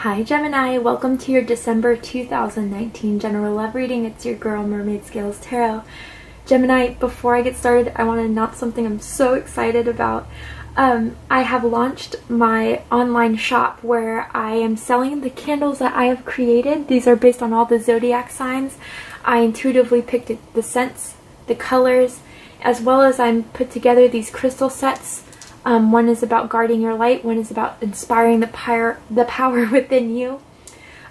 Hi Gemini, welcome to your December 2019 general love reading. It's your girl Mermaid Scales Tarot. Gemini, before I get started, I want to announce something I'm so excited about. I have launched my online shop where I am selling the candles that I have created. These are based on all the zodiac signs. I intuitively picked the scents, the colors, as well as I put together these crystal sets. One is about guarding your light, one is about inspiring the power within you.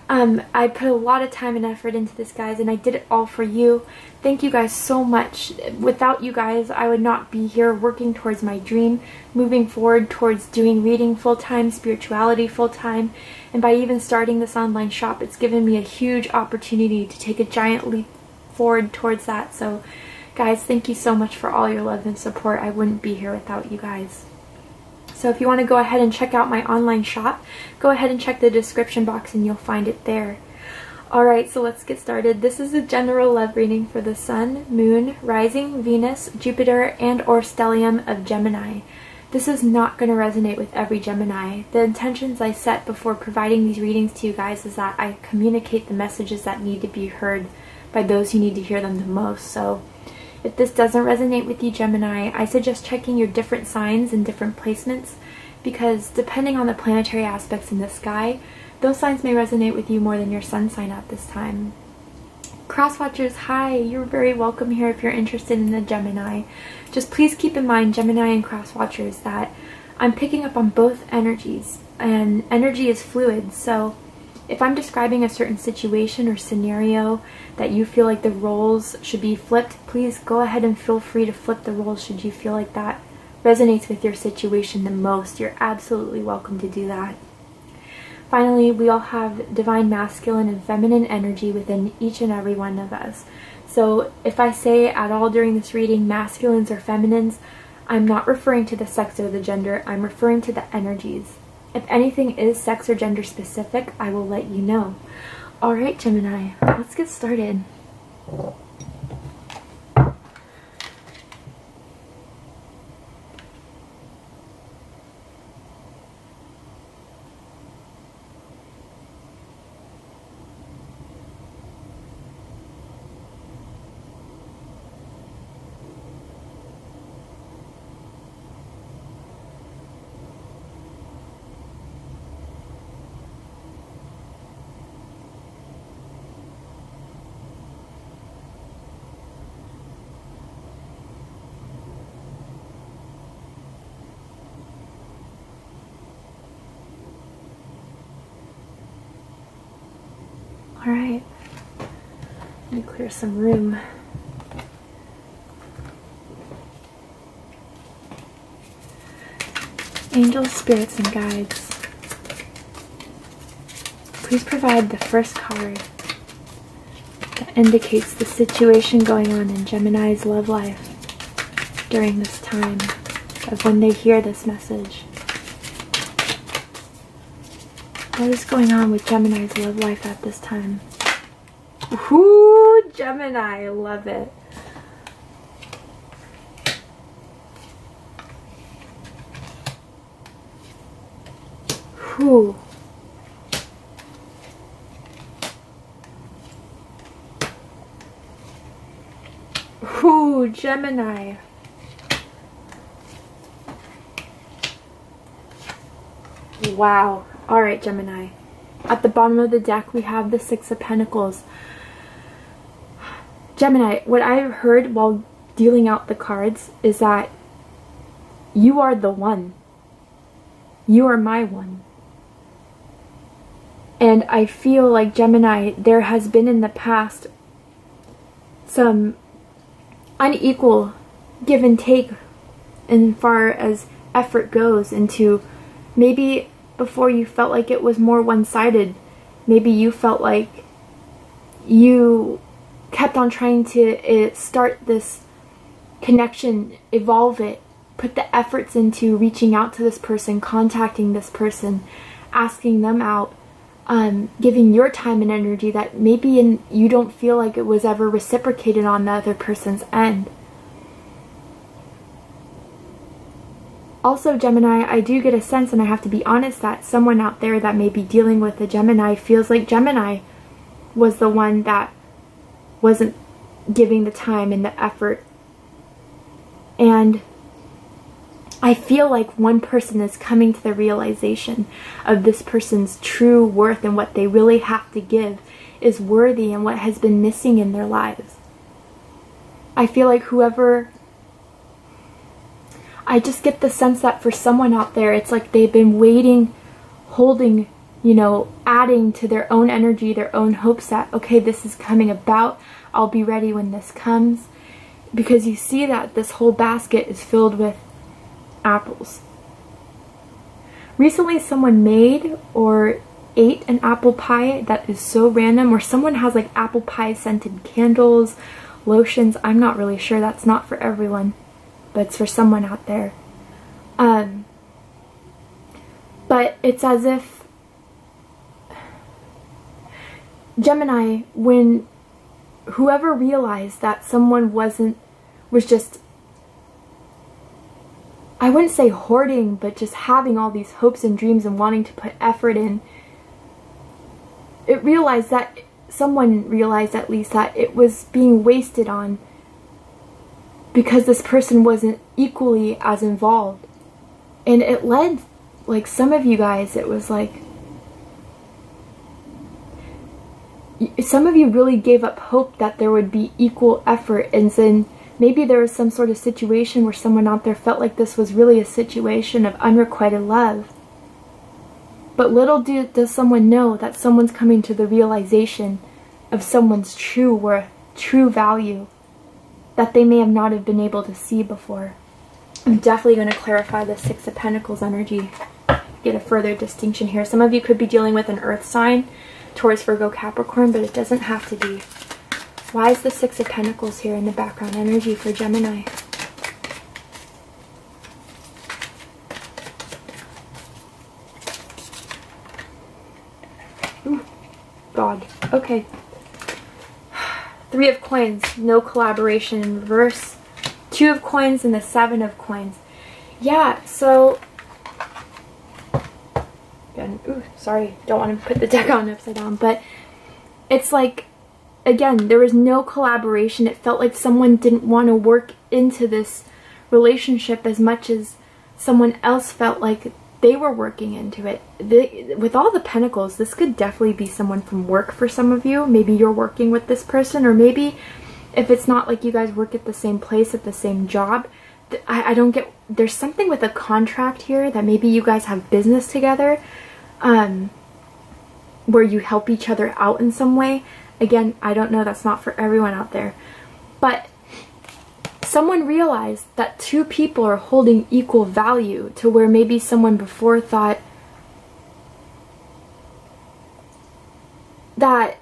I put a lot of time and effort into this, guys, and I did it all for you. Thank you guys so much. Without you guys, I would not be here working towards my dream, moving forward towards doing reading full-time, spirituality full-time, and by even starting this online shop, it's given me a huge opportunity to take a giant leap forward towards that. So, guys, thank you so much for all your love and support. I wouldn't be here without you guys. So if you want to go ahead and check out my online shop, go ahead and check the description box and you'll find it there. Alright, so let's get started. This is a general love reading for the Sun, Moon, Rising, Venus, Jupiter, and or stellium of Gemini. This is not going to resonate with every Gemini. The intentions I set before providing these readings to you guys is that I communicate the messages that need to be heard by those who need to hear them the most. So if this doesn't resonate with you, Gemini, I suggest checking your different signs and different placements, because depending on the planetary aspects in the sky, those signs may resonate with you more than your sun sign at this time. Crosswatchers, hi! You're very welcome here if you're interested in the Gemini. Just please keep in mind, Gemini and Crosswatchers, that I'm picking up on both energies, and energy is fluid, so if I'm describing a certain situation or scenario that you feel like the roles should be flipped, please go ahead and feel free to flip the roles should you feel like that resonates with your situation the most. You're absolutely welcome to do that. Finally, we all have divine masculine and feminine energy within each and every one of us. So if I say at all during this reading masculines or feminines, I'm not referring to the sex or the gender, I'm referring to the energies. If anything is sex or gender specific, I will let you know. Alright, Gemini, let's get started. Alright, let me clear some room. Angels, spirits, and guides, please provide the first card that indicates the situation going on in Gemini's love life during this time of when they hear this message. What is going on with Gemini's love life at this time? Ooh, Gemini, I love it. Ooh. Ooh, Gemini. Wow. Alright, Gemini. At the bottom of the deck, we have the Six of Pentacles. Gemini, what I heard while dealing out the cards is that you are the one. You are my one. And I feel like, Gemini, there has been in the past some unequal give and take as far as effort goes into maybe before you felt like it was more one-sided. Maybe you felt like you kept on trying to start this connection, evolve it, put the efforts into reaching out to this person, contacting this person, asking them out, giving your time and energy that maybe you don't feel like it was ever reciprocated on the other person's end. Also, Gemini, I do get a sense, and I have to be honest, that someone out there that may be dealing with a Gemini feels like Gemini was the one that wasn't giving the time and the effort. And I feel like one person is coming to the realization of this person's true worth, and what they really have to give is worthy, and what has been missing in their lives. I feel like I just get the sense that for someone out there, it's like they've been waiting, holding, you know, adding to their own energy, their own hopes that, okay, this is coming about, I'll be ready when this comes. Because you see that this whole basket is filled with apples. Recently, someone made or ate an apple pie that is so random, or someone has like apple pie scented candles, lotions. I'm not really sure. That's not for everyone, but it's for someone out there. But it's as if Gemini, when whoever realized that someone was just, I wouldn't say hoarding, but just having all these hopes and dreams and wanting to put effort in, someone realized at least that it was being wasted on, because this person wasn't equally as involved. And it led, like some of you guys, it was like, some of you really gave up hope that there would be equal effort, and then maybe there was some sort of situation where someone out there felt like this was really a situation of unrequited love. But little does someone know that someone's coming to the realization of someone's true worth, true value, that they may have not have been able to see before. I'm definitely going to clarify the Six of Pentacles energy, get a further distinction here. Some of you could be dealing with an earth sign, Taurus, Virgo, Capricorn, but it doesn't have to be. Why is the Six of Pentacles here in the background energy for Gemini? Ooh, God. Okay. Three of Coins, no collaboration in reverse. Two of Coins and the Seven of Coins. Yeah, so... Again, ooh, sorry, don't want to put the deck on upside down, but it's like, again, there was no collaboration. It felt like someone didn't want to work into this relationship as much as someone else felt like they were working into it. With all the Pentacles, this could definitely be someone from work for some of you. Maybe you're working with this person, or maybe if it's not like you guys work at the same place, at the same job, I don't get, there's something with a contract here that maybe you guys have business together, where you help each other out in some way. Again, I don't know, that's not for everyone out there. But someone realized that two people are holding equal value, to where maybe someone before thought that,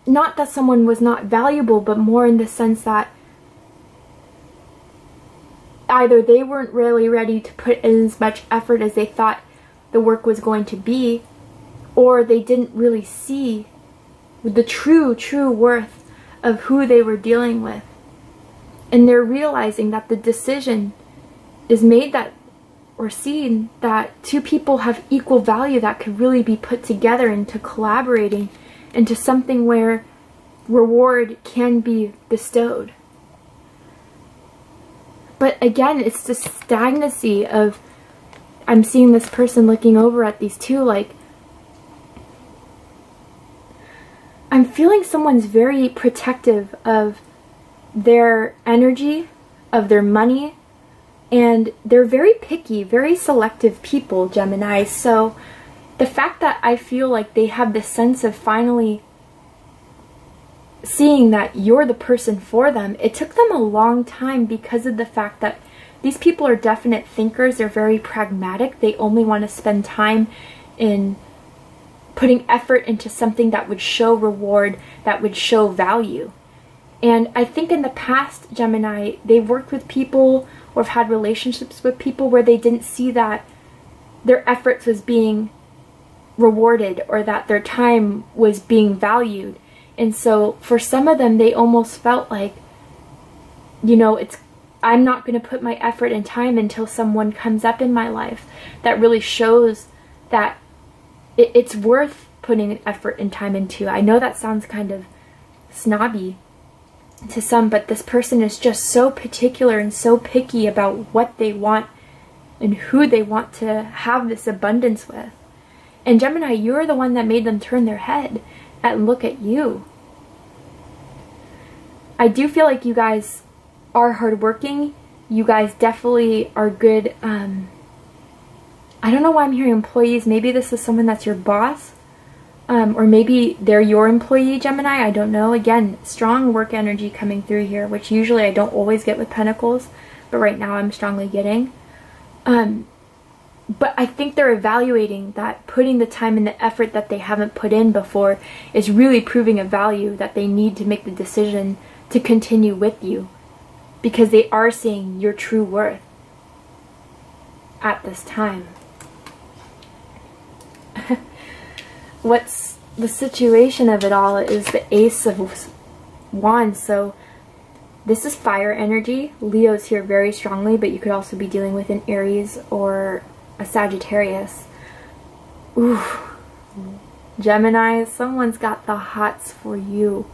not that someone was not valuable, but more in the sense that either they weren't really ready to put in as much effort as they thought the work was going to be, or they didn't really see the true worth of who they were dealing with. And they're realizing that the decision is made that, or seen that two people have equal value that could really be put together into collaborating into something where reward can be bestowed. But again, it's the stagnancy of, I'm seeing this person looking over at these two, like, I'm feeling someone's very protective of their energy, of their money, and they're very picky, very selective people, Gemini. So the fact that I feel like they have this sense of finally seeing that you're the person for them, it took them a long time, because of the fact that these people are definite thinkers. They're very pragmatic. They only want to spend time in putting effort into something that would show reward, that would show value. And I think in the past, Gemini, they've worked with people or have had relationships with people where they didn't see that their efforts was being rewarded, or that their time was being valued. And so for some of them, they almost felt like, you know, I'm not going to put my effort and time until someone comes up in my life that really shows that it's worth putting effort and time into. I know that sounds kind of snobby to some, but this person is just so particular and so picky about what they want and who they want to have this abundance with. And Gemini, you're the one that made them turn their head and look at you. I do feel like you guys are hardworking. You guys definitely are good. I don't know why I'm hearing employees. Maybe this is someone that's your boss. Or maybe they're your employee, Gemini. I don't know. Again, strong work energy coming through here, which usually I don't always get with Pentacles, but right now I'm strongly getting. But I think they're evaluating that putting the time and the effort that they haven't put in before is really proving a value that they need to make the decision to continue with you, because they are seeing your true worth at this time. What's the situation of it all is the Ace of Wands. So this is fire energy. Leo's here very strongly, but you could also be dealing with an Aries or a Sagittarius. Ooh. Gemini, someone's got the hots for you.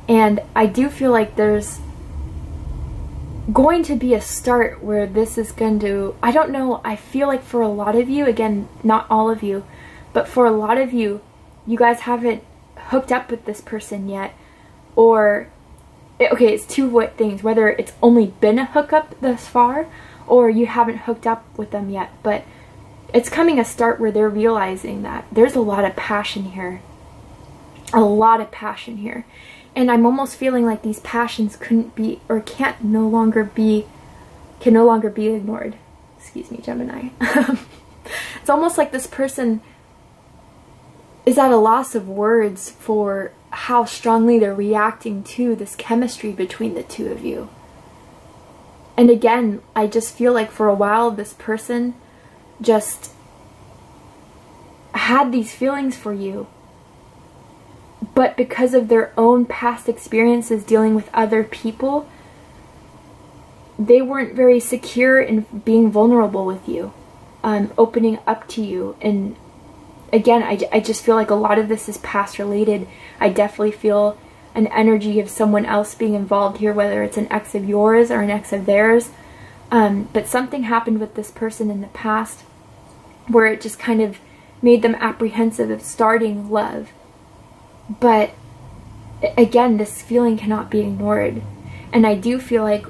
And I do feel like there's going to be a start where this is going to, I don't know, I feel like for a lot of you, again, not all of you, but for a lot of you, you guys haven't hooked up with this person yet. Or, okay, it's two things. Whether it's only been a hookup thus far, or you haven't hooked up with them yet. But it's coming a start where they're realizing that there's a lot of passion here. A lot of passion here. And I'm almost feeling like these passions couldn't be, or can no longer be ignored. Excuse me, Gemini. It's almost like this person is at a loss of words for how strongly they're reacting to this chemistry between the two of you. And again, I just feel like for a while this person just had these feelings for you, but because of their own past experiences dealing with other people, they weren't very secure in being vulnerable with you, opening up to you. And again, I just feel like a lot of this is past related. I definitely feel an energy of someone else being involved here, whether it's an ex of yours or an ex of theirs. But something happened with this person in the past where it just kind of made them apprehensive of starting love. But again, this feeling cannot be ignored. And I do feel like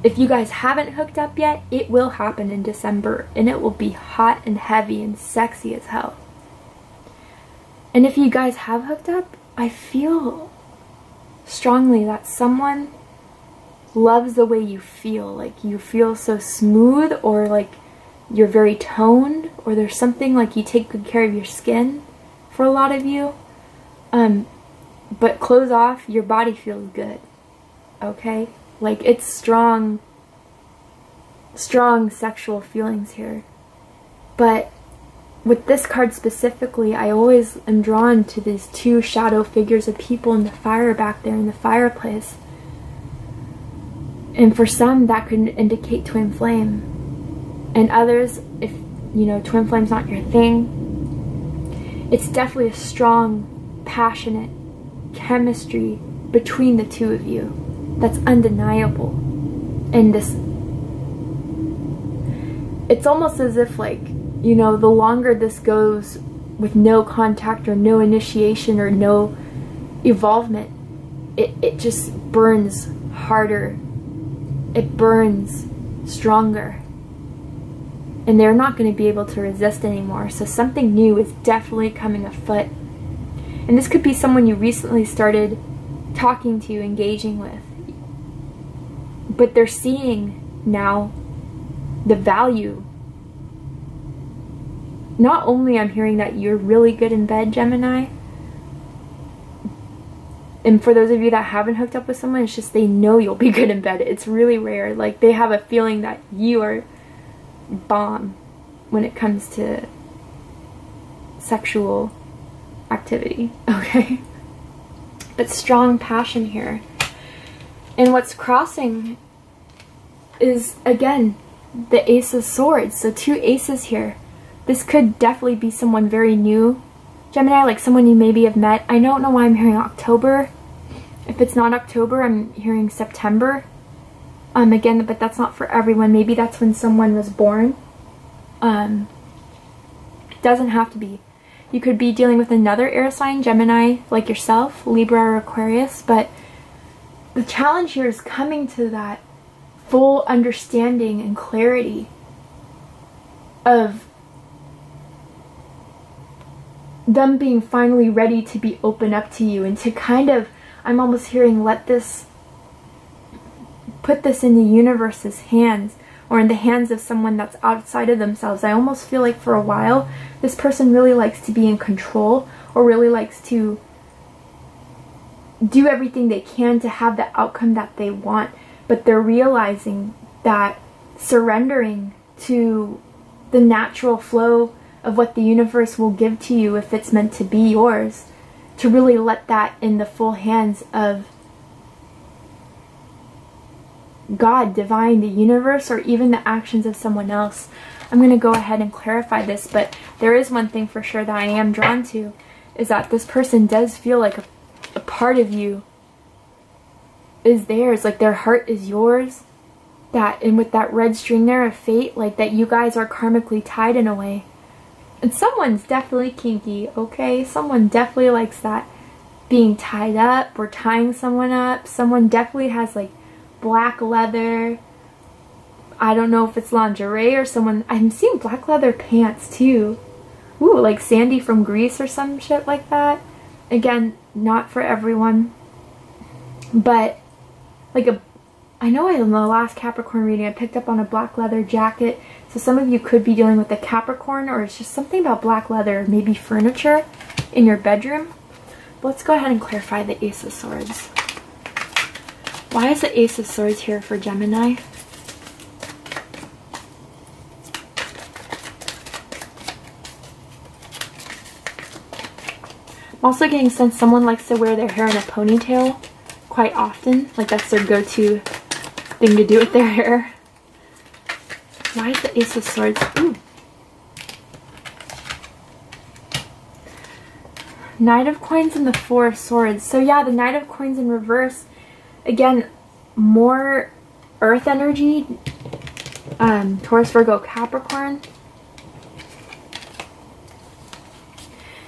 if you guys haven't hooked up yet, it will happen in December. And it will be hot and heavy and sexy as hell. And if you guys have hooked up, I feel strongly that someone loves the way you feel. Like you feel so smooth, or like you're very toned, or there's something like you take good care of your skin for a lot of you. But clothes off, your body feels good. Okay? Like it's strong sexual feelings here. But with this card specifically, I always am drawn to these two shadow figures of people in the fire back there in the fireplace. And for some, that could indicate twin flame. And others, if, you know, twin flame's not your thing, it's definitely a strong, passionate chemistry between the two of you that's undeniable. And this, it's almost as if, like, you know, the longer this goes with no contact or no initiation or no evolvement, it just burns harder. It burns stronger. And they're not going to be able to resist anymore. So something new is definitely coming afoot. And this could be someone you recently started talking to, engaging with. But they're seeing now the value. Not only I'm hearing that you're really good in bed, Gemini, and for those of you that haven't hooked up with someone, it's just they know you'll be good in bed. It's really rare. Like they have a feeling that you are bomb when it comes to sexual activity, okay? But strong passion here. And what's crossing is, again, the Ace of Swords. So 2 aces here. This could definitely be someone very new, Gemini, like someone you maybe have met. I don't know why I'm hearing October. If it's not October, I'm hearing September. Again, but that's not for everyone. Maybe that's when someone was born. Doesn't have to be. You could be dealing with another air sign, Gemini, like yourself, Libra or Aquarius, but the challenge here is coming to that full understanding and clarity of them being finally ready to be open up to you and to kind of, I'm almost hearing, put this in the universe's hands, or in the hands of someone that's outside of themselves. I almost feel like for a while, this person really likes to be in control, or really likes to do everything they can to have the outcome that they want, but they're realizing that surrendering to the natural flow of what the universe will give to you if it's meant to be yours, to really let that in the full hands of God, divine, the universe, or even the actions of someone else. I'm going to go ahead and clarify this, but there is one thing for sure that I am drawn to, is that this person does feel like a part of you is theirs, like their heart is yours, that, and with that red string there of fate, like that you guys are karmically tied in a way. And someone's definitely kinky, okay? Someone definitely likes that, being tied up or tying someone up. Someone definitely has like black leather. I don't know if it's lingerie or someone. I'm seeing black leather pants too. Ooh, like Sandy from Greece or some shit like that. Again, not for everyone. But like I know in the last Capricorn reading I picked up on a black leather jacket. So some of you could be dealing with a Capricorn, or it's just something about black leather, maybe furniture in your bedroom. But let's go ahead and clarify the Ace of Swords. Why is the Ace of Swords here for Gemini? I'm also getting a sense someone likes to wear their hair in a ponytail quite often. Like that's their go-to thing to do with their hair. Why is the Ace of Swords? Ooh. Knight of Coins and the Four of Swords. So yeah, the Knight of Coins in reverse. Again, more earth energy. Taurus, Virgo, Capricorn.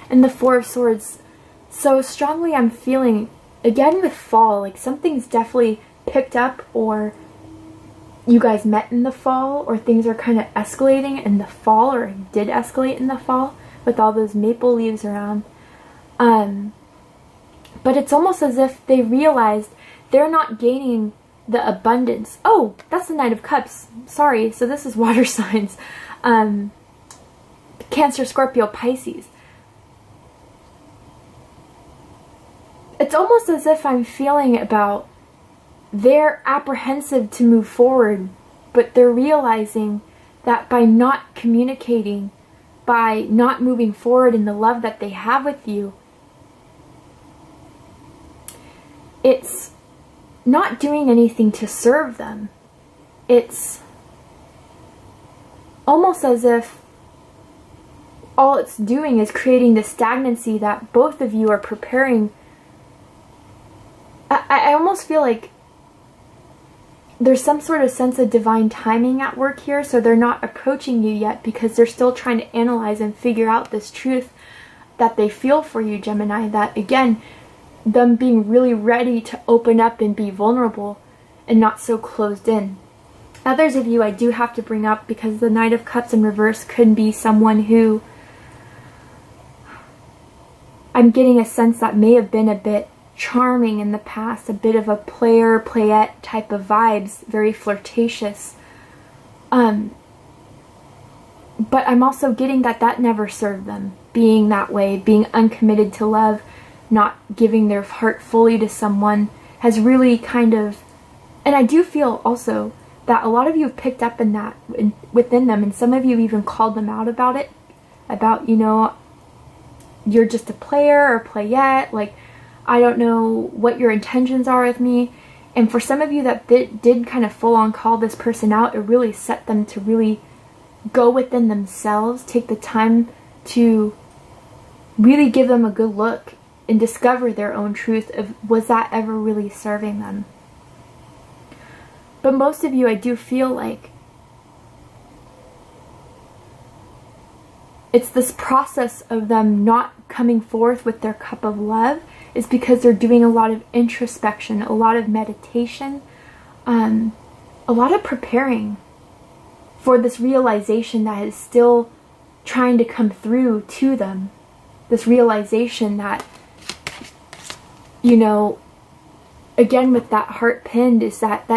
And the Four of Swords. So strongly I'm feeling, again with fall, like something's definitely picked up, or you guys met in the fall, or things are kind of escalating in the fall, or did escalate in the fall with all those maple leaves around. But it's almost as if they realized they're not gaining the abundance. Oh, that's the Knight of Cups. Sorry, so this is water signs. Cancer, Scorpio, Pisces. It's almost as if I'm feeling about they're apprehensive to move forward, but they're realizing that by not communicating, by not moving forward in the love that they have with you, it's not doing anything to serve them. It's almost as if all it's doing is creating the stagnancy that both of you are preparing. I almost feel like there's some sort of sense of divine timing at work here, so they're not approaching you yet because they're still trying to analyze and figure out this truth that they feel for you, Gemini, that again, them being really ready to open up and be vulnerable and not so closed in. Others of you I do have to bring up, because the Knight of Cups in reverse could be someone who I'm getting a sense that may have been a bit charming in the past, a bit of a player, playette type of vibes, very flirtatious. But I'm also getting that that never served them, being that way, being uncommitted to love, not giving their heart fully to someone, has really kind of, and I do feel also that a lot of you have picked up in that within them, and some of you even called them out about it, about, you know, you're just a player or playette, like, I don't know what your intentions are with me. And for some of you that did kind of full on call this person out, it really set them to really go within themselves, take the time to really give them a good look and discover their own truth of, was that ever really serving them? But most of you, I do feel like it's this process of them not coming forth with their cup of love is because they're doing a lot of introspection, a lot of meditation, a lot of preparing for this realization that is still trying to come through to them. This realization that, you know, again with that heart pinned, is that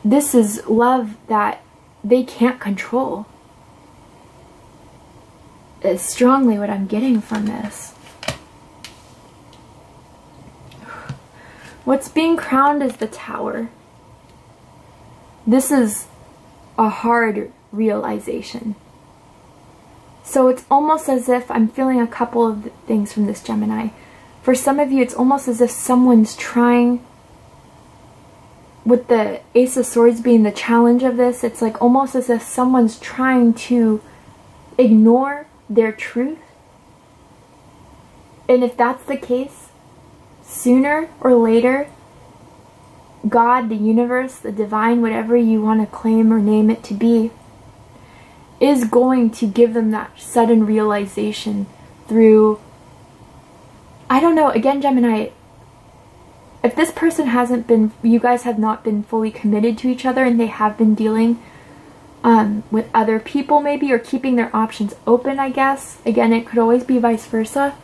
this is love that they can't control. Is strongly what I'm getting from this. What's being crowned is the Tower. This is a hard realization. So it's almost as if I'm feeling a couple of things from this Gemini. For some of you, it's almost as if someone's trying, with the Ace of Swords being the challenge of this, it's like almost as if someone's trying to ignore their truth. And if that's the case, sooner or later, God, the universe, the divine, whatever you want to claim or name it to be, is going to give them that sudden realization through, I don't know, again, Gemini, if this person hasn't been, you guys have not been fully committed to each other and they have been dealing with other people maybe, or keeping their options open, I guess. Again, it could always be vice versa.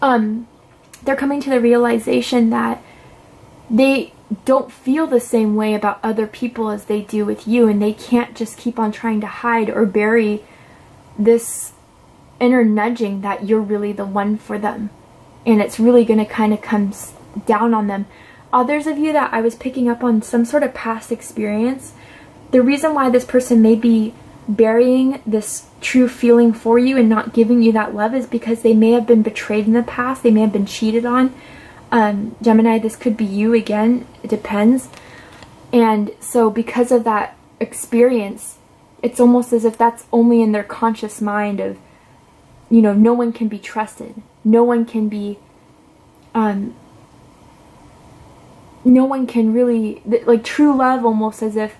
They're coming to the realization that they don't feel the same way about other people as they do with you, and they can't just keep on trying to hide or bury this inner nudging that you're really the one for them, and it's really going to kind of come down on them. Others of you that I was picking up on some sort of past experience, the reason why this person may be burying this true feeling for you and not giving you that love is because they may have been betrayed in the past, they may have been cheated on. Gemini, this could be you again, it depends. And so because of that experience, it's almost as if that's only in their conscious mind of, you know, no one can be trusted. No one can be, no one can really, like true love almost as if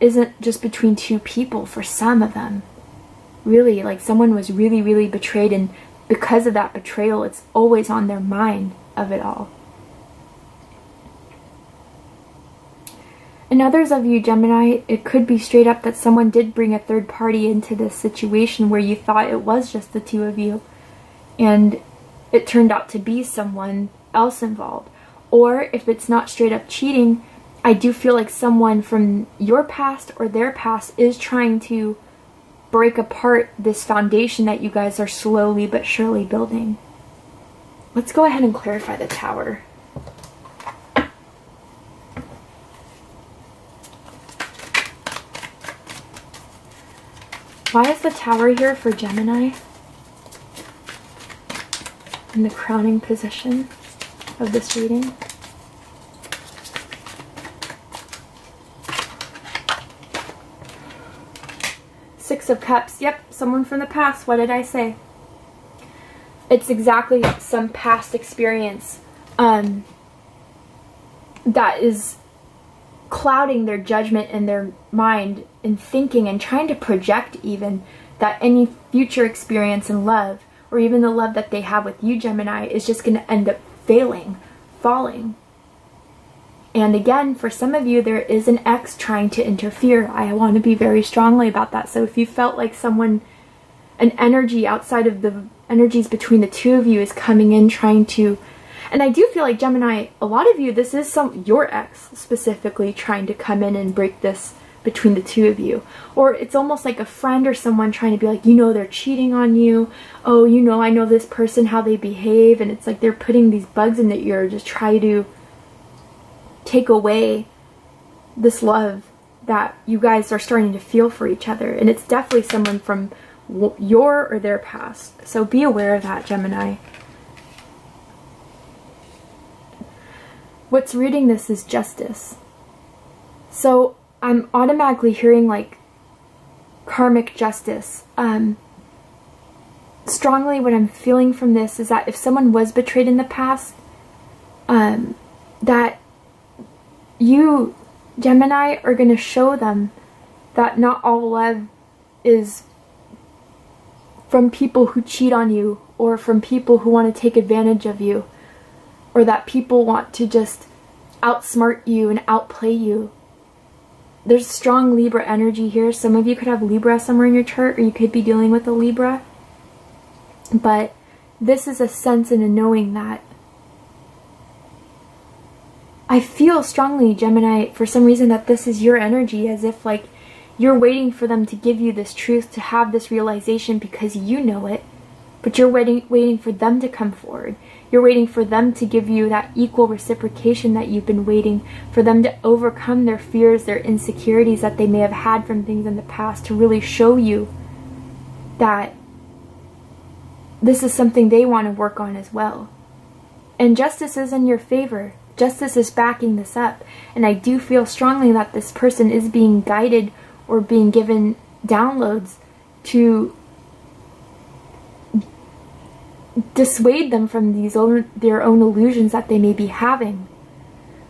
isn't just between two people for some of them. Really, like someone was really, really betrayed, and because of that betrayal, it's always on their mind of it all. And others of you, Gemini, it could be straight up that someone did bring a third party into this situation where you thought it was just the two of you, and it turned out to be someone else involved. Or if it's not straight up cheating, I do feel like someone from your past or their past is trying to break apart this foundation that you guys are slowly but surely building. Let's go ahead and clarify the Tower. Why is the Tower here for Gemini in the crowning position of this reading? Six of Cups. Yep, someone from the past. What did I say? It's exactly some past experience that is clouding their judgment in their mind and thinking and trying to project even that any future experience in love, or even the love that they have with you, Gemini, is just going to end up failing, falling. And again, for some of you, there is an ex trying to interfere. I want to be very strongly about that. So if you felt like someone, an energy outside of the energies between the two of you is coming in trying to, and I do feel like Gemini, a lot of you, this is your ex specifically trying to come in and break this between the two of you. Or it's almost like a friend or someone trying to be like, you know, they're cheating on you. Oh, you know, I know this person, how they behave. And it's like they're putting these bugs in the ear, just try to take away this love that you guys are starting to feel for each other. And it's definitely someone from your or their past. So be aware of that, Gemini. what's reading this is justice. So I'm automatically hearing like karmic justice. Strongly what I'm feeling from this is that if someone was betrayed in the past, that you, Gemini, are going to show them that not all love is from people who cheat on you, or from people who want to take advantage of you, or that people want to just outsmart you and outplay you. There's strong Libra energy here. Some of you could have Libra somewhere in your chart, or you could be dealing with a Libra. But this is a sense and a knowing that I feel strongly, Gemini, for some reason that this is your energy, as if like you're waiting for them to give you this truth, to have this realization because you know it, but you're waiting for them to come forward. You're waiting for them to give you that equal reciprocation that you've been waiting for, them to overcome their fears, their insecurities that they may have had from things in the past, to really show you that this is something they want to work on as well. And justice is in your favor. Justice is backing this up. And I do feel strongly that this person is being guided or being given downloads to dissuade them from their own illusions that they may be having.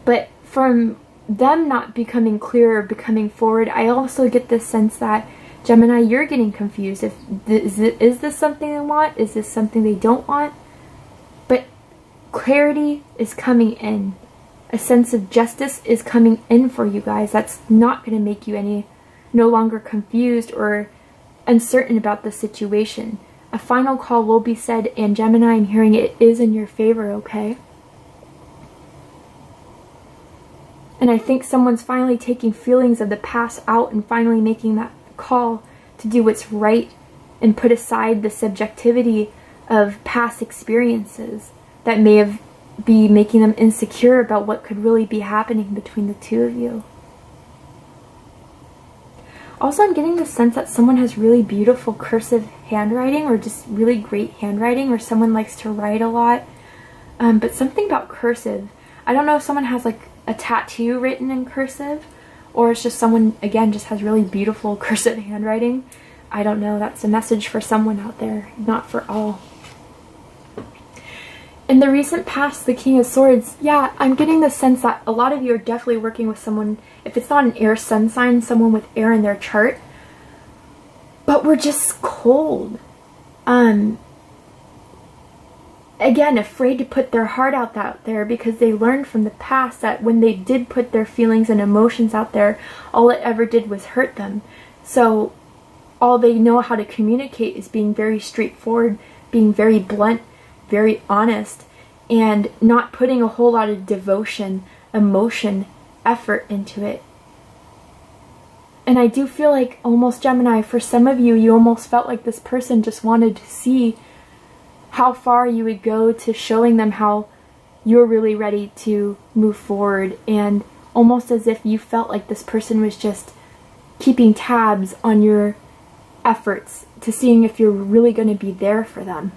But from them not becoming clear or becoming forward, I also get this sense that, Gemini, you're getting confused. Is this something they want? Is this something they don't want? But clarity is coming in. A sense of justice is coming in for you guys. That's not going to make you no longer confused or uncertain about the situation. A final call will be said, and Gemini, I'm hearing it is in your favor, okay? And I think someone's finally taking feelings of the past out and finally making that call to do what's right and put aside the subjectivity of past experiences that may be making them insecure about what could really be happening between the two of you. Also, I'm getting the sense that someone has really beautiful cursive handwriting, or just really great handwriting, or someone likes to write a lot. But something about cursive. I don't know if someone has like a tattoo written in cursive, or it's just someone, again, just has really beautiful cursive handwriting. I don't know. That's a message for someone out there, not for all. In the recent past, the King of Swords, yeah, I'm getting the sense that a lot of you are definitely working with someone, if it's not an air sun sign, someone with air in their chart. But we're just cold. Again, afraid to put their heart out there because they learned from the past that when they did put their feelings and emotions out there, all it ever did was hurt them. So all they know how to communicate is being very straightforward, being very blunt, very honest, and not putting a whole lot of devotion, emotion, effort into it. And I do feel like almost, Gemini, for some of you, you almost felt like this person just wanted to see how far you would go to showing them how you're really ready to move forward, and almost as if you felt like this person was just keeping tabs on your efforts to seeing if you're really going to be there for them.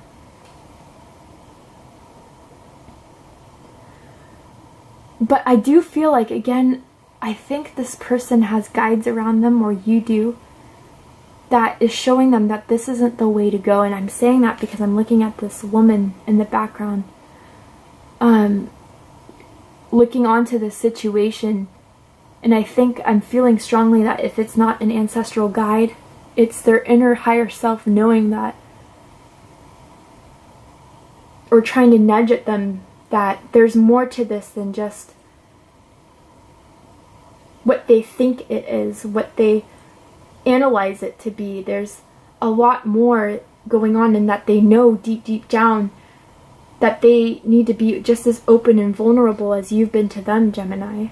But I do feel like, again, I think this person has guides around them, or you do, that is showing them that this isn't the way to go. And I'm saying that because I'm looking at this woman in the background, looking onto this situation, and I think I'm feeling strongly that if it's not an ancestral guide, it's their inner higher self knowing that, or trying to nudge at them that there's more to this than just what they think it is, what they analyze it to be. There's a lot more going on, and that they know deep down that they need to be just as open and vulnerable as you've been to them, Gemini.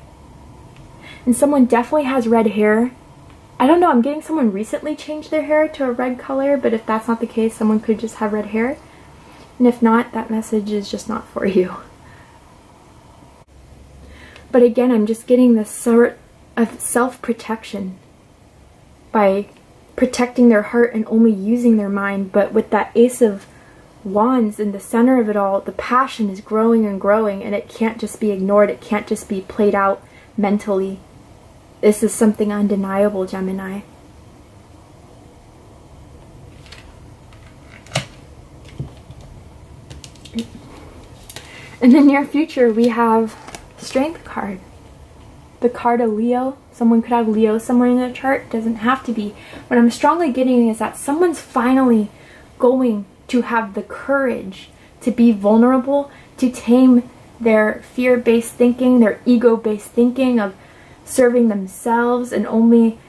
And someone definitely has red hair. I don't know, I'm getting someone recently changed their hair to a red color, but if that's not the case, someone could just have red hair. And if not, that message is just not for you. But again, I'm just getting this sort of self-protection by protecting their heart and only using their mind. But with that Ace of Wands in the center of it all, the passion is growing and growing, and it can't just be ignored. It can't just be played out mentally. This is something undeniable, Gemini. In the near future, we have Strength card. The card of Leo. Someone could have Leo somewhere in their chart. Doesn't have to be. What I'm strongly getting is that someone's finally going to have the courage to be vulnerable, to tame their fear-based thinking, their ego-based thinking of serving themselves and only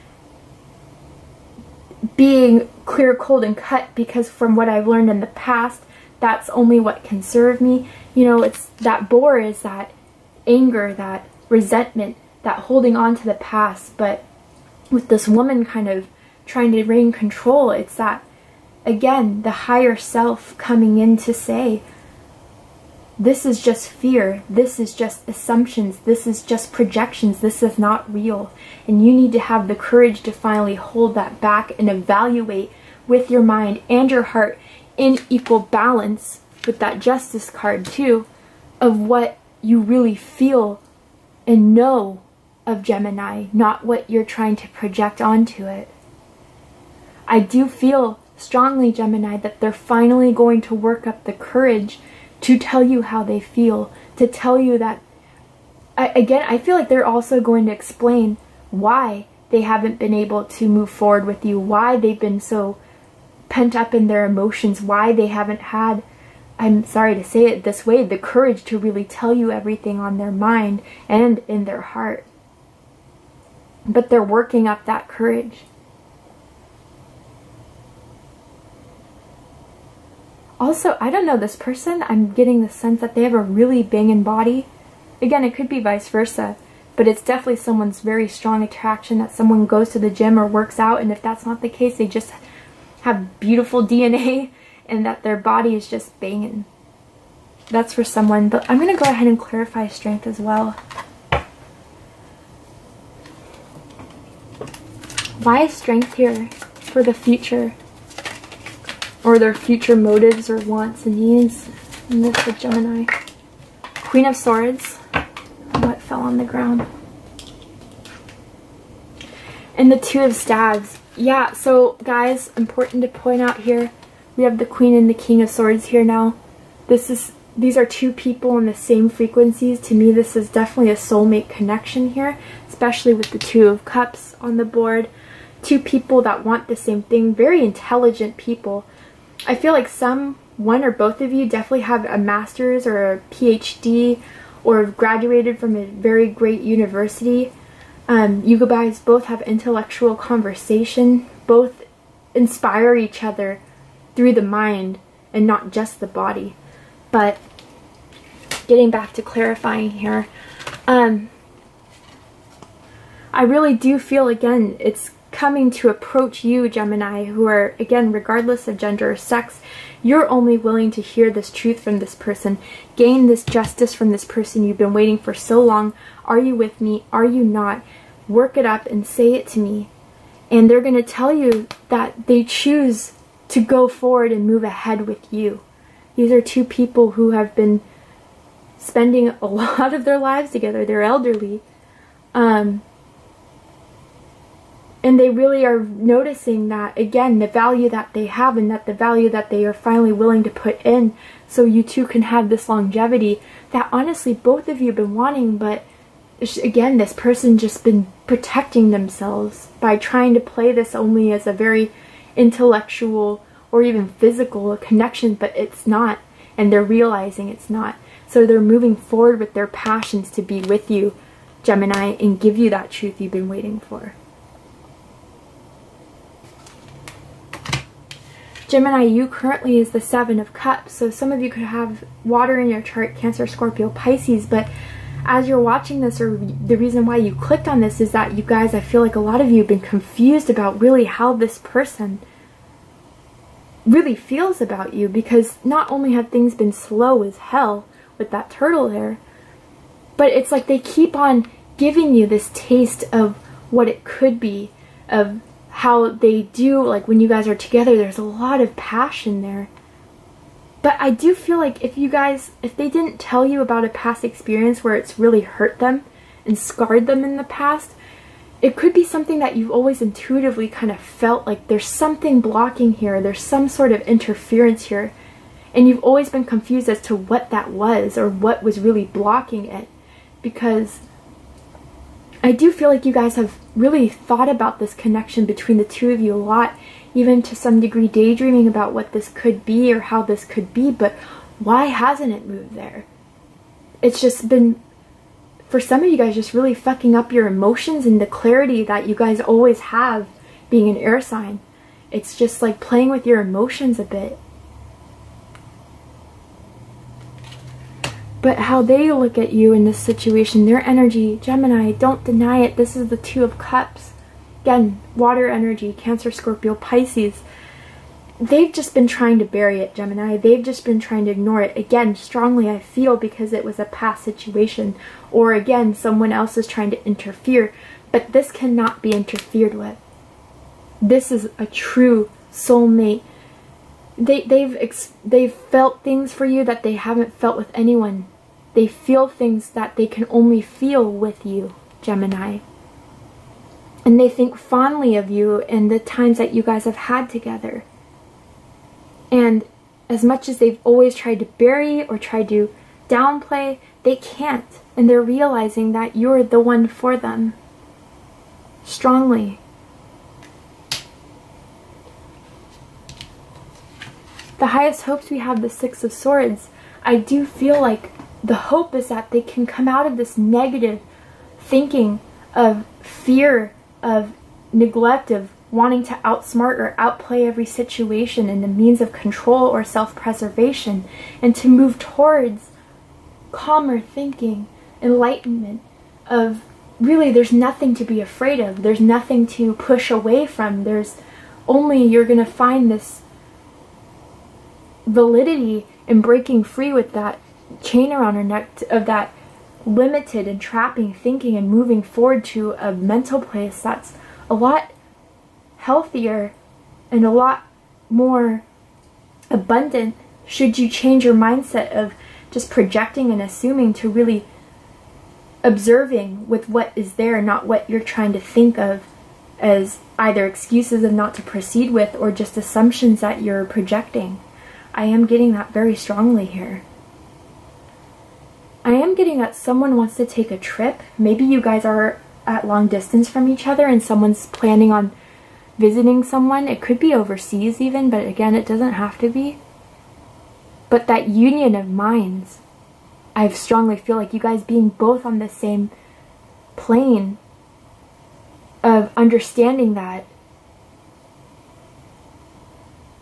being clear, cold, and cut because from what I've learned in the past, that's only what can serve me. You know, it's that bore is that anger, that resentment, that holding on to the past. But with this woman kind of trying to regain control, it's that, again, the higher self coming in to say, this is just fear, this is just assumptions, this is just projections, this is not real. And you need to have the courage to finally hold that back and evaluate with your mind and your heart in equal balance, with that Justice card too, of what you really feel and know of Gemini, not what you're trying to project onto it. I do feel strongly, Gemini, that they're finally going to work up the courage to tell you how they feel, to tell you that, again, I feel like they're also going to explain why they haven't been able to move forward with you, why they've been so pent up in their emotions, why they haven't had, I'm sorry to say it this way, the courage to really tell you everything on their mind and in their heart. But they're working up that courage. Also, I don't know, this person, I'm getting the sense that they have a really banging body. Again, it could be vice versa, but it's definitely someone's very strong attraction, that someone goes to the gym or works out, and if that's not the case, they just have beautiful DNA and that their body is just banging. That's for someone, but I'm going to go ahead and clarify Strength as well. Why is Strength here for the future? Or their future motives or wants and needs in this with Gemini. Queen of Swords. What fell on the ground? And the Two of Staves. Yeah, so guys, important to point out here, we have the Queen and the King of Swords here now. These are two people in the same frequencies. To me, this is definitely a soulmate connection here, especially with the Two of Cups on the board. Two people that want the same thing, very intelligent people. I feel like one or both of you definitely have a master's or a PhD or have graduated from a very great university. You guys both have intellectual conversation, both inspire each other through the mind and not just the body. But getting back to clarifying here, I really do feel, again, it's coming to approach you, Gemini, who are, again, regardless of gender or sex, you're only willing to hear this truth from this person, gain this justice from this person you've been waiting for so long. Are you with me? Are you not? Work it up and say it to me. And they're going to tell you that they choose to go forward and move ahead with you. These are two people who have been spending a lot of their lives together. They're elderly. And they really are noticing that, again, the value that they have and that the value that they are finally willing to put in so you two can have this longevity that honestly both of you have been wanting, but again, this person just been protecting themselves by trying to play this only as a very intellectual or even physical connection, but it's not, and they're realizing it's not. So they're moving forward with their passions to be with you, Gemini, and give you that truth you've been waiting for. Gemini, you currently is the Seven of Cups, so some of you could have water in your chart, Cancer, Scorpio, Pisces, but as you're watching this, or the reason why you clicked on this is that you guys, I feel like a lot of you have been confused about really how this person really feels about you, because not only have things been slow as hell with that turtle there, but it's like they keep on giving you this taste of what it could be, of how they do, like when you guys are together, there's a lot of passion there. But I do feel like if they didn't tell you about a past experience where it's really hurt them and scarred them in the past, it could be something that you've always intuitively kind of felt like there's something blocking here, there's some sort of interference here, and you've always been confused as to what that was or what was really blocking it. Because I do feel like you guys have really thought about this connection between the two of you a lot, even to some degree daydreaming about what this could be or how this could be, but why hasn't it moved there? It's just been, for some of you guys, just really fucking up your emotions and the clarity that you guys always have being an air sign. It's just like playing with your emotions a bit. But how they look at you in this situation, their energy, Gemini, don't deny it. This is the Two of Cups. Again, water energy, Cancer, Scorpio, Pisces. They've just been trying to bury it, Gemini. They've just been trying to ignore it. Again, strongly I feel because it was a past situation. Or again, someone else is trying to interfere. But this cannot be interfered with. This is a true soulmate. They've felt things for you that they haven't felt with anyone. They feel things that they can only feel with you, Gemini. And they think fondly of you and the times that you guys have had together. And as much as they've always tried to bury or tried to downplay, they can't. And they're realizing that you're the one for them. Strongly. The highest hopes we have, the Six of Swords. I do feel like the hope is that they can come out of this negative thinking of fear, of neglect, of wanting to outsmart or outplay every situation in the means of control or self-preservation, and to move towards calmer thinking, enlightenment, of really there's nothing to be afraid of, there's nothing to push away from, there's only, you're going to find this validity in breaking free with that chain around her neck of that limited and trapping thinking and moving forward to a mental place that's a lot healthier and a lot more abundant should you change your mindset of just projecting and assuming to really observing with what is there, not what you're trying to think of as either excuses of not to proceed with or just assumptions that you're projecting. I am getting that very strongly here. I am getting that someone wants to take a trip. Maybe you guys are at long distance from each other and someone's planning on visiting someone. It could be overseas even, but again, it doesn't have to be. But that union of minds, I strongly feel like you guys being both on the same plane of understanding that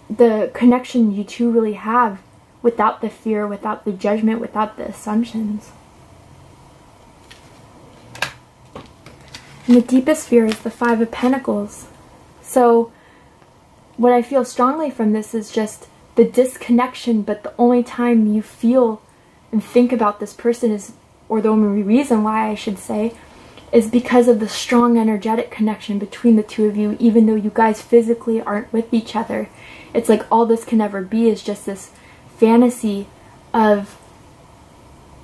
the connection you two really have without the fear, without the judgment, without the assumptions. And the deepest fear is the Five of Pentacles. So what I feel strongly from this is just the disconnection, but the only time you feel and think about this person is, or the only reason why I should say, is because of the strong energetic connection between the two of you, even though you guys physically aren't with each other. It's like all this can ever be is just this fantasy of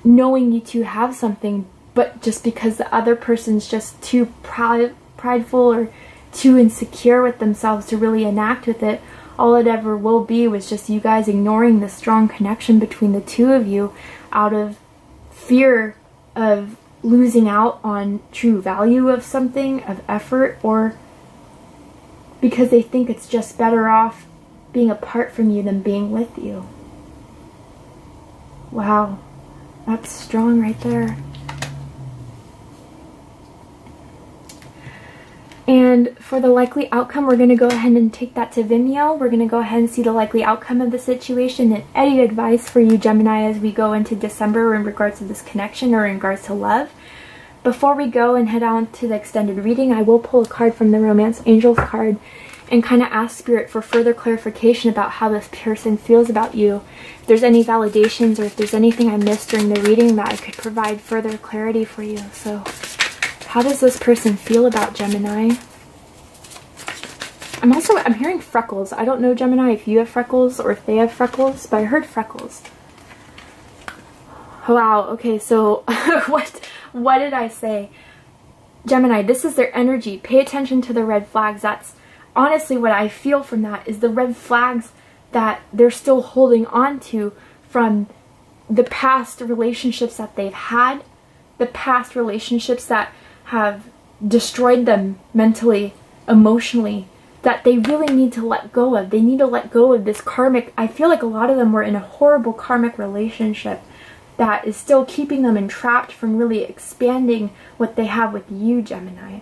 knowing you two have something, but just because the other person's just too prideful or too insecure with themselves to really enact with it, all it ever will be was just you guys ignoring the strong connection between the two of you out of fear of losing out on true value of something, of effort, or because they think it's just better off being apart from you than being with you. Wow, that's strong right there. And for the likely outcome, we're going to go ahead and take that to Vimeo. We're going to go ahead and see the likely outcome of the situation and any advice for you, Gemini, as we go into December in regards to this connection or in regards to love. Before we go and head on to the extended reading, I will pull a card from the Romance Angels card and kind of ask Spirit for further clarification about how this person feels about you. If there's any validations or if there's anything I missed during the reading that I could provide further clarity for you. So how does this person feel about Gemini? I'm hearing freckles. I don't know, Gemini, if you have freckles or if they have freckles, but I heard freckles. Wow, okay, so what did I say? Gemini, this is their energy. Pay attention to the red flags. That's honestly what I feel from that, is the red flags that they're still holding on to from the past relationships that they've had, the past relationships that have destroyed them mentally, emotionally, that they really need to let go of. They need to let go of this karmic, I feel like a lot of them were in a horrible karmic relationship that is still keeping them entrapped from really expanding what they have with you, Gemini.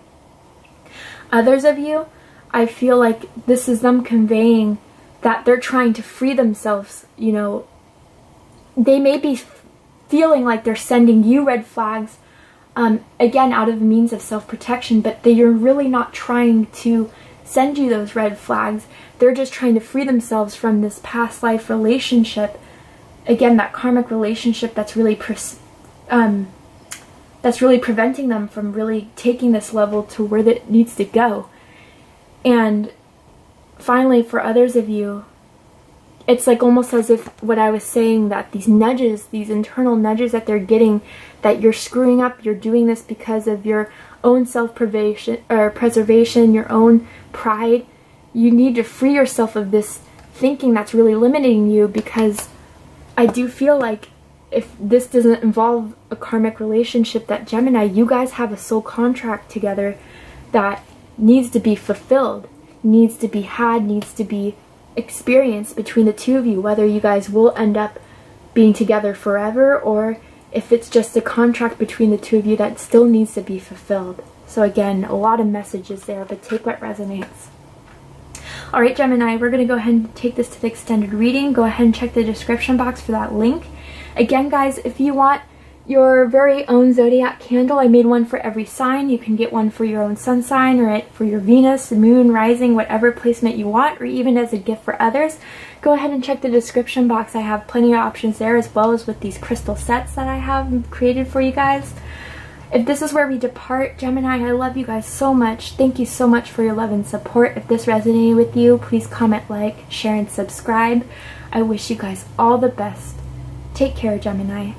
Others of you, I feel like this is them conveying that they're trying to free themselves. You know, they may be feeling like they're sending you red flags, again, out of a means of self-protection, but they're really not trying to send you those red flags. They're just trying to free themselves from this past life relationship. Again, that karmic relationship that's really preventing them from really taking this level to where it needs to go. And finally, for others of you, it's like almost as if what I was saying, that these nudges, these internal nudges that they're getting, that you're screwing up, you're doing this because of your own self-preservation, or preservation, your own pride. You need to free yourself of this thinking that's really limiting you, because I do feel like if this doesn't involve a karmic relationship, that Gemini, you guys have a soul contract together that needs to be fulfilled, needs to be had, needs to be experienced between the two of you, whether you guys will end up being together forever or if it's just a contract between the two of you that still needs to be fulfilled. So again, a lot of messages there, but take what resonates. Alright, Gemini, we're going to go ahead and take this to the extended reading. Go ahead and check the description box for that link. Again, guys, if you want your very own zodiac candle, I made one for every sign. You can get one for your own sun sign, or for your Venus, moon, rising, whatever placement you want, or even as a gift for others. Go ahead and check the description box. I have plenty of options there, as well as with these crystal sets that I have created for you guys. If this is where we depart, Gemini, I love you guys so much. Thank you so much for your love and support. If this resonated with you, please comment, like, share, and subscribe. I wish you guys all the best. Take care, Gemini.